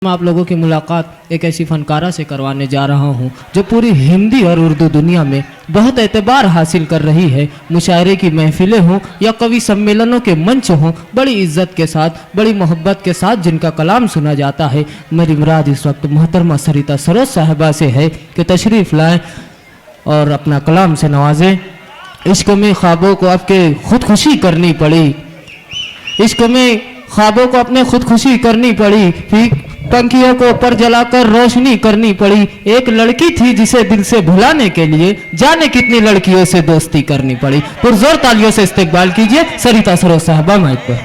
मैं आप लोगों की मुलाकात एक ऐसी फनकारा से करवाने जा रहा हूं जो पूरी हिंदी और उर्दू दुनिया में बहुत एतबार हासिल कर रही है। मुशायरे की महफिलें हों या कवि सम्मेलनों के मंच हों, बड़ी इज्जत के साथ, बड़ी मोहब्बत के साथ जिनका कलाम सुना जाता है। मेरी मुराद इस वक्त मोहतरमा सरिता सरोज साहिबा से है कि तशरीफ़ लाएँ और अपना कलाम से नवाजें। इश्क में ख्वाबों को आपके खुदकुशी करनी पड़ी, इश्क में ख्वाबों को अपने खुदकुशी करनी पड़ी, फिर पंखियों को ऊपर जलाकर रोशनी करनी पड़ी। एक लड़की थी जिसे दिल से भुलाने के लिए जाने कितनी लड़कियों से दोस्ती करनी पड़ी। पुरजोर तालियों से इस्तकबाल कीजिए सरिता सरोज साहिबा माइक पर।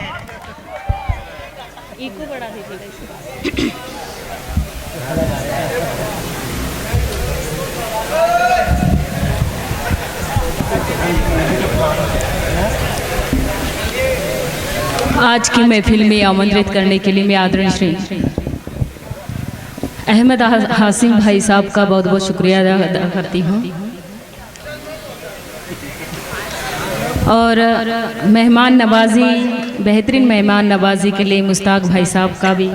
आज की महफिल में आमंत्रित करने के लिए मैं आदरणीय श्री अहमद हासिम भाई साहब का बहुत बहुत शुक्रिया अदा करती हूँ और मेहमान नवाजी, बेहतरीन मेहमान नवाजी के लिए मुश्ताक भाई साहब का भी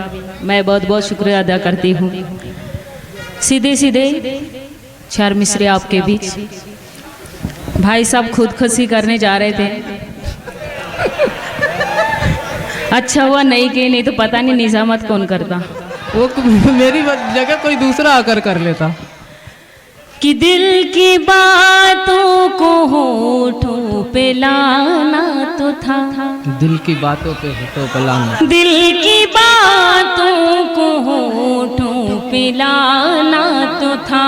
मैं बहुत बहुत शुक्रिया अदा करती हूँ। सीधे सीधे चार मिसरे आपके बीच। भाई साहब खुदकुशी करने जा रहे थे, अच्छा हुआ नहीं कि नहीं तो पता नहीं निजामत कौन करता, वो मेरी जगह कोई दूसरा आकर कर लेता। कि दिल की बातों को होठों पे लाना तो था, दिल की बातों पे होठों पे लाना, दिल की बातों को होठों पे लाना तो था।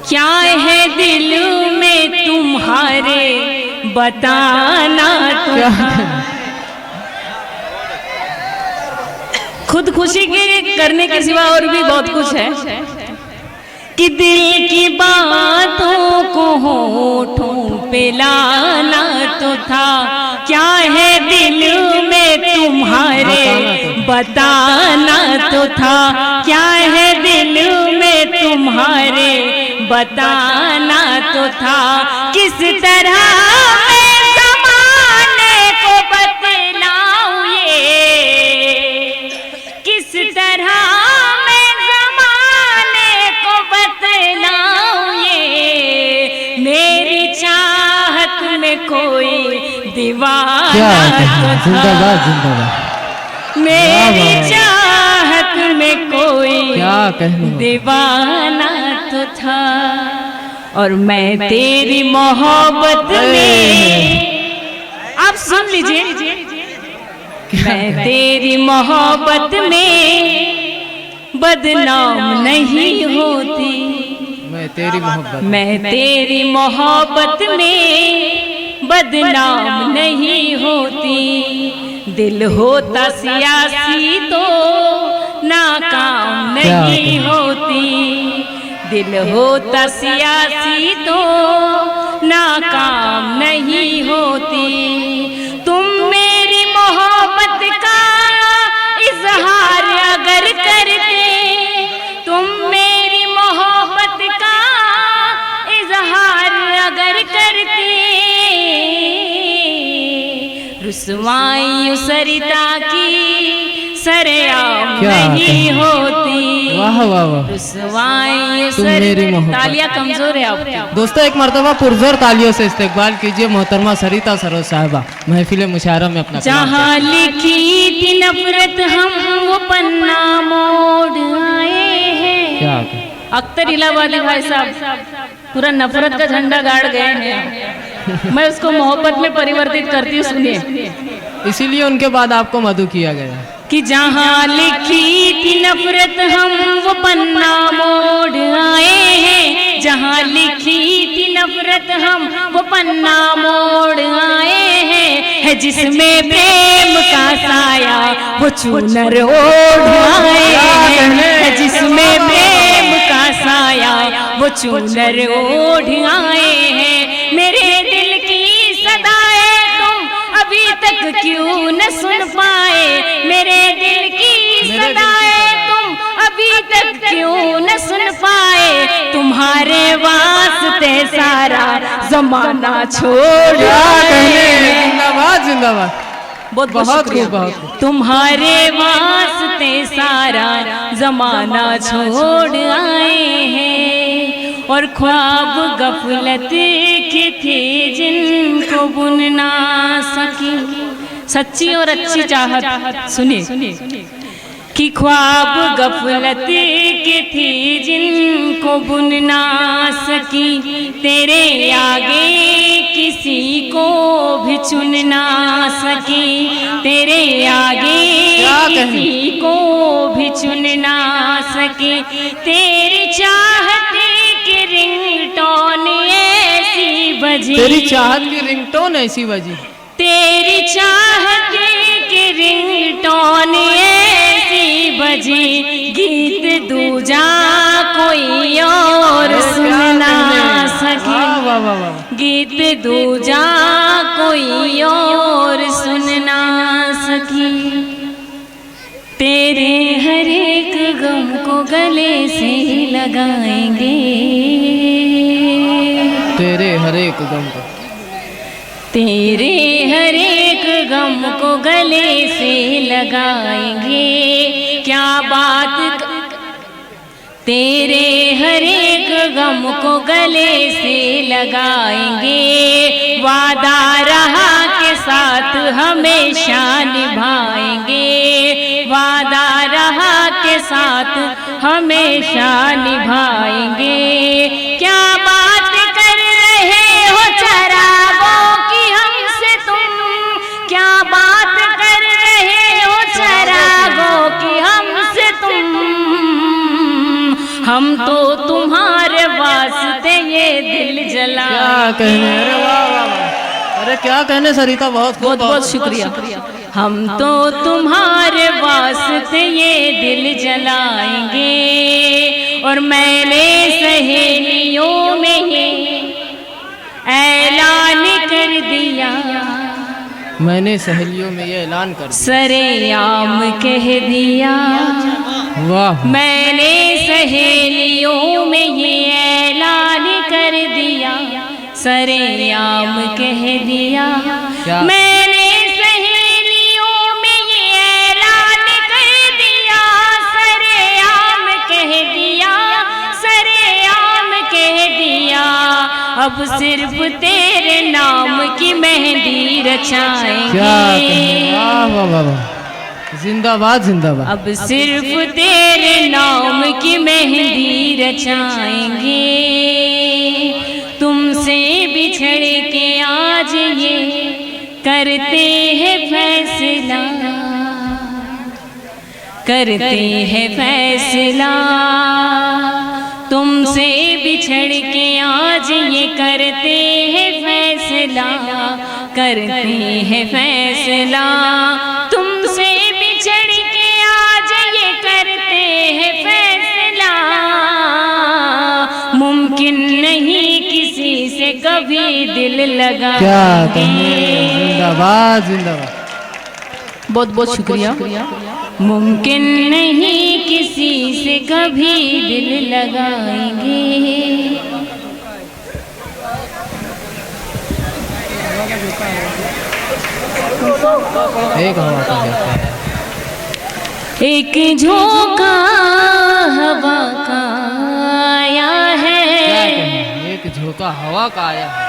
क्या है दिल में तुम्हारे बताना तो था। खुदकुशी के करने के सिवा और भी बहुत कुछ है कि दिल की बातों को होठों पे लाना तो था। क्या है दिल में तुम्हारे बताना तो था, क्या है दिल में तुम्हारे बताना तो था। किस तरह जिंदाबाद जिंदाबाद, मेरी चाहत में कोई क्या कहने दीवाना तो था। और मैं तेरी मोहब्बत में, आप सुन लीजिए, मैं तेरी मोहब्बत में बदनाम नहीं होती, मैं तेरी मोहब्बत, मैं तेरी मोहब्बत में बदनाम नहीं होती। दिल होता सियासी तो नाकाम नहीं होती, दिल होता सियासी तो नाकाम नहीं होती। तुम मेरी मोहब्बत का इजहार अगर करते, तुम मेरी मोहब्बत का इजहार अगर करते, रुसवाई सरिता की सरेआम नहीं होती। वाह वाह वाह, रुसवाई मेरी मोहब्बत। तालियां कमजोर है आपकी दोस्तों, एक मरतबा पुरजोर तालियों से इस्तकबाल कीजिए मोहतरमा सरिता सरोज साहिबा महफिल मुशायरा में अपना। जहाँ लिखी थी नफरत हम वो पन्ना मोड़ आए हैं। क्या अख्तर इलाहाबादी भाई साहब पूरा नफरत का झंडा गाड़ गए हैं, मैं उसको मोहब्बत में परिवर्तित करती हूँ, सुनिए। इसीलिए उनके बाद आपको मधु किया गया कि जहाँ लिखी थी नफरत हम वो पन्ना मोड़ आए हैं, जहाँ लिखी थी नफरत हम वो पन्ना मोड़ आए हैं। है जिसमें प्रेम का साया वो चूनर ओढ़ आए हैं, है जिसमें प्रेम का साया वो चूनर ओढ़ आए हैं। मेरे दिल की सदाएं तुम अभी तक क्यों न सुन पाए, मेरे दिल की सदाएं तुम अभी तक क्यों न सुन पाए। तुम्हारे वास्ते सारा जमाना छोड़, जिंदाबाद जिंदाबाद। बहुत बहुत बहुत शुक्रिया। खूब, बहुत खूब। तुम्हारे वास्ते सारा जमाना छोड़ आए हैं और ख्वाब गफलत के थे जिनको बुन ना सकी। सच्ची और अच्छी चाहत सुनिए कि ख्वाब गफलत के थे जिनको बुन ना सकी, तेरे आगे किसी को भी चुन ना सकी, तेरे आगे किसी को भी चुन ना सकी। तेरी चाहते की रिंगटोन ऐसी बजी, तेरी चाहत की रिंगटोन ऐसी बजी, तेरी चाहते की रिंगटोन ऐसी बजी, गीत दूजा कोई और सुन ना सके, वाह वाह वाह, गीत दूजा कोई और सुन ना सकी। तेरे हर एक गम को गले से लगाएंगे, तेरे हर एक गम को, तेरे हर एक गम को गले से लगाएंगे। क्या बात तेरे हर एक गम को गले से लगाएंगे, वादा रहा के साथ हमेशा निभाएंगे, वादा रहा के साथ हमेशा निभाएंगे। क्या बात कर रहे हो चरागों की हमसे तुम, क्या बात कर रहे हो चरागों की हमसे तुम, हम तो तुम्हारे वास्ते ये दिल जला। क्या कहने, अरे वाह वाह वाह, अरे क्या कहने सरिता, बहुत खूब, बहुत बहुत शुक्रिया। हम तो तुम्हारे वास्ते ये दिल जलाएंगे और मैंने सहेलियों में ये ऐलान कर दिया, मैंने सहेलियों में ये ऐलान कर दिया, सरेआम कह दिया, वाह, मैंने सहेलियों में ये ऐलान कर दिया, सरेआम कह दिया, क्या? मैंने सहेलियों में ये ऐलान कर दिया, सरेआम कह दिया, सरेआम कह दिया। अब सिर्फ तेरे नाम की मेहंदी रचाएंगे, क्या कहने, वाह वाह वाह वाह, जिंदाबाद जिंदाबाद। अब सिर्फ तेरे नाम की मेहंदी रचाएंगे, तुमसे बिछड़ के आज ये करते हैं फैसला, करते हैं फैसला, तुमसे बिछड़ के आज ये करते हैं फैसला, करते हैं फैसला, तुमसे बिछड़ के आज ये करते हैं फैसला। मुमकिन नहीं किसी से कभी दिल लगा। क्या कहने, जिंदाबाद जिंदाबाद। बहुत बहुत शुक्रिया। मुमकिन नहीं किसी से कभी दिल लगाएंगे। एक हवा का देता है, एक झोंका हवा का आया है, क्या कहने, एक झोंका हवा का आया है,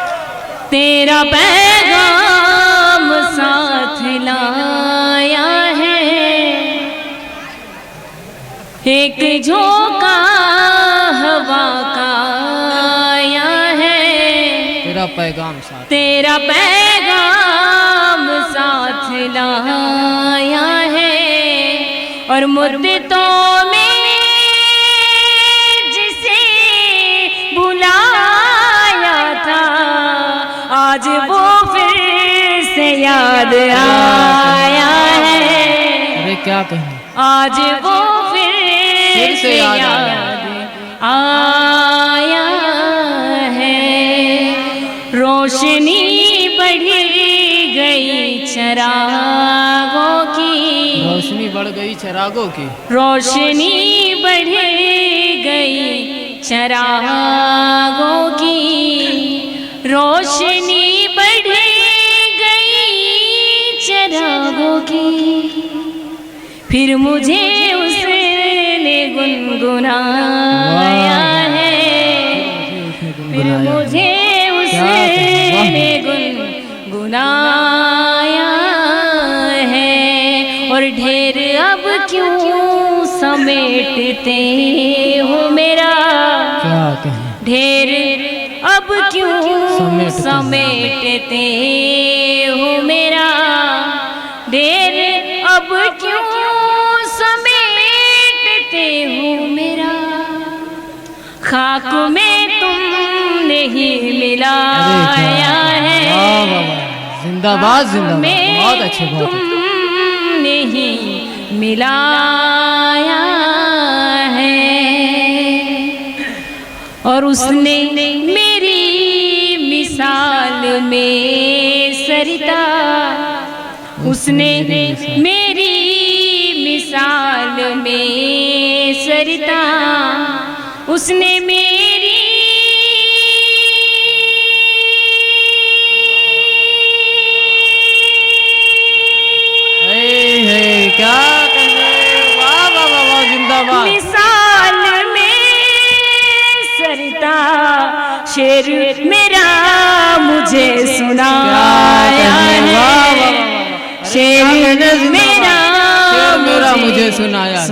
तेरा पैगाम साथ लाया है, एक झोंका हवा का आया है, तेरा पैगाम साथ, तेरा पैगाम साथ लाया है। और मुद्दतों में जिसे बुलाया था, आज वो फिर से याद आया है, अरे क्या कहने, आज वो फिर से याद आया है। रोशनी बढ़ी गई चिरागों की, रोशनी बढ़ गई चिरागों की, रोशनी बढ़ गई चिरागों की, रोशनी बढ़ गई चिरागों फिर मुझे उसने गुनगुनाया है, फिर मुझे उसने गुनगुनाया है। और ढेर अब क्यों समेटते हो मेरा, क्या कहें, ढेर अब क्यों समेटते हो मेरा, ढेर अब क्यों समेटते हो मेरा। खाक में तुमने ही मिलाया है, जिंदाबाद जिंदाबाद, बहुत अच्छे बहुत अच्छे। तुमने ही मिलाया है। और उसने मेरी मिसाल में सरिता, उसने मेरी मिसाल में सरिता, उसने मेरी क्या कहने, वाह वाह वाह वाह, जिंदाबाद। मिसाल में सरिता शेर मेरा मुझे सुनाया है, शेर मेरा मुझे सुनाया है।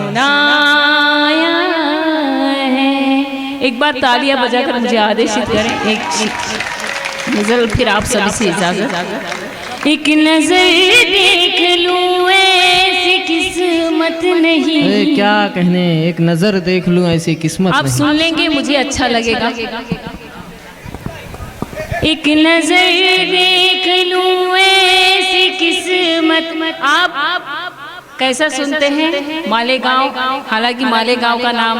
एक बार तालियां बजाकर मुझे आदेशित करें, एक नजर फिर आप सभी से इजाजत। एक नजर देख लूं ऐसी किस्मत नहीं, क्या कहने, एक नजर देख लूं ऐसी किस्मत आप नहीं। सुन लेंगे मुझे अच्छा लगेगा। एक नजर देख लूं ऐसी किस्मत। आप कैसा सुनते हैं मालेगांव, हालांकि मालेगांव का नाम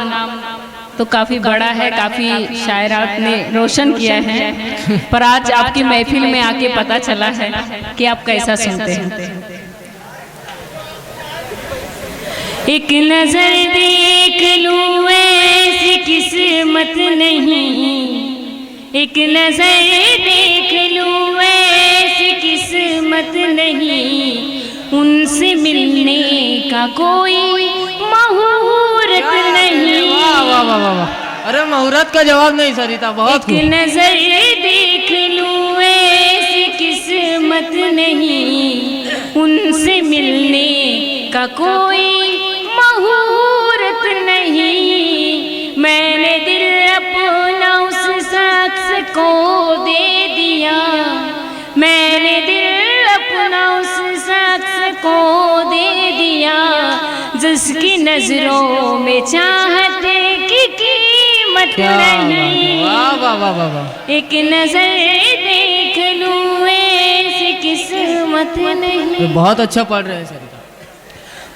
तो काफ़ी बड़ा है, काफ़ी शायरात ने रोशन किया है, पर आज आपकी महफिल में आके पता चला है कि आप कैसा सुनते हैं। एक नजर देख लूं ऐसी किस्मत नहीं, एक नजर देख लूं ऐसी किस्मत नहीं, उनसे मिलने का कोई मुहूर्त नहीं। वाह वाह वाह वाह, अरे मुहूर्त का जवाब नहीं सरिता, बहुत एक नजर देख लूं ऐसी किस्मत नहीं, उनसे मिलने का कोई मुहूर्त नहीं। मैंने दिल अपना उस शख्स को दे दिया, मैंने दिल अपना उस शख्स को दे दिया, जिसकी नजरों में चाहते की कीमत नहीं। वाह वाह वाह वाह वाह, एक नजर देख लूं ऐसी किस्मत नहीं। ये बहुत अच्छा पढ़ रहे हैं सरिता।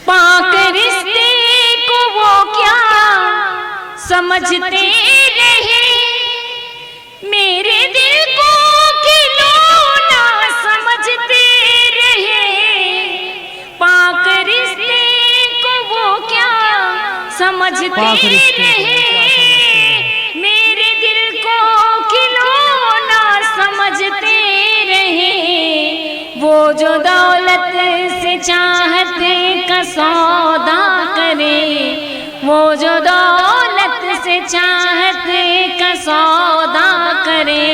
पाक रिश्ते को वो क्या समझते रहे, मेरे दिल को खिलौना समझते रहे। पाक रिश्ते को वो क्या समझते रहे, मेरे दिल को खिलौना समझते रहे। वो जो दौलत से चाहते का सौदा करे, वो जो दौलत से चाहते का सौदा करे,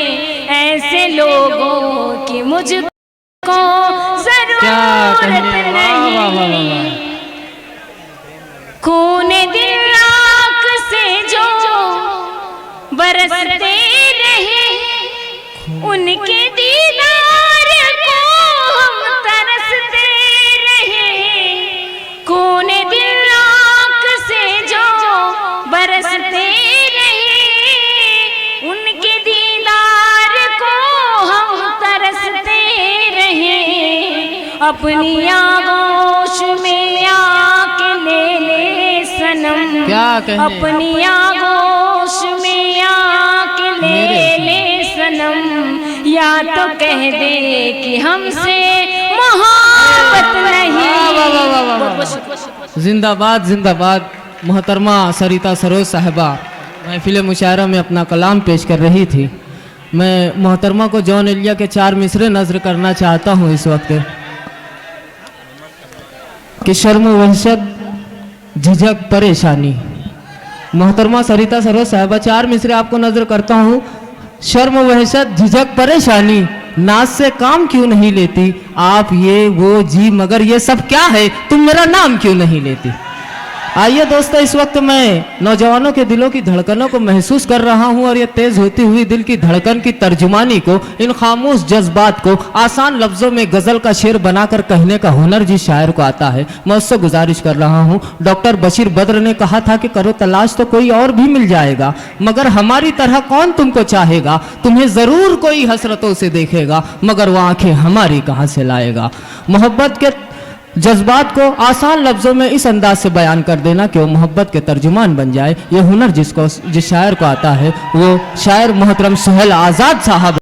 ऐसे लोगों की मुझको जरूरत नहीं। खून दिल आँख से जो बरसते रहे, उनके दीदार को हम तरसते रहे। खून दिल आँख से जो बरसते रहे, उनके दीदार को हम तरसते रहे। अपनी आगोश में आके ले ले सनम, क्या कहने, अपनी आगोश में आके ले ले सनम, या तो कह दे कि हमसे मोहब्बत नहीं। जिंदाबाद जिंदाबाद। मोहतरमा सरिता सरोज साहिबा महफिल मुशायरा में अपना कलाम पेश कर रही थी। मैं मोहतरमा को जॉन एलिया के 4 मिसरे नज़र करना चाहता हूँ इस वक्त कि शर्म वहशत झिझक परेशानी। मोहतरमा सरिता सरोज साहिबा, 4 मिसरे आपको नजर करता हूँ। शर्म वहशत झिझक परेशानी, नाज से काम क्यों नहीं लेती आप, ये वो जी मगर ये सब क्या है, तुम मेरा नाम क्यों नहीं लेती। आइए दोस्तों, इस वक्त मैं नौजवानों के दिलों की धड़कनों को महसूस कर रहा हूं और ये तेज होती हुई दिल की धड़कन की तर्जुमानी को, इन खामोश जज्बात को आसान लफ्जों में गजल का शेर बनाकर कहने का हुनर जिस शायर को आता है, मैं उससे गुजारिश कर रहा हूं। डॉक्टर बशीर बद्र ने कहा था कि करो तलाश तो कोई और भी मिल जाएगा, मगर हमारी तरह कौन तुमको चाहेगा, तुम्हें जरूर कोई हसरतों से देखेगा, मगर वो आंखें हमारी कहां से लाएगा। मोहब्बत के जज्बात को आसान लफ्जों में इस अंदाज से बयान कर देना कि वो मोहब्बत के तर्जुमान बन जाए, ये हुनर जिस शायर को आता है, वो शायर मोहतरम सुहेल आज़ाद साहब।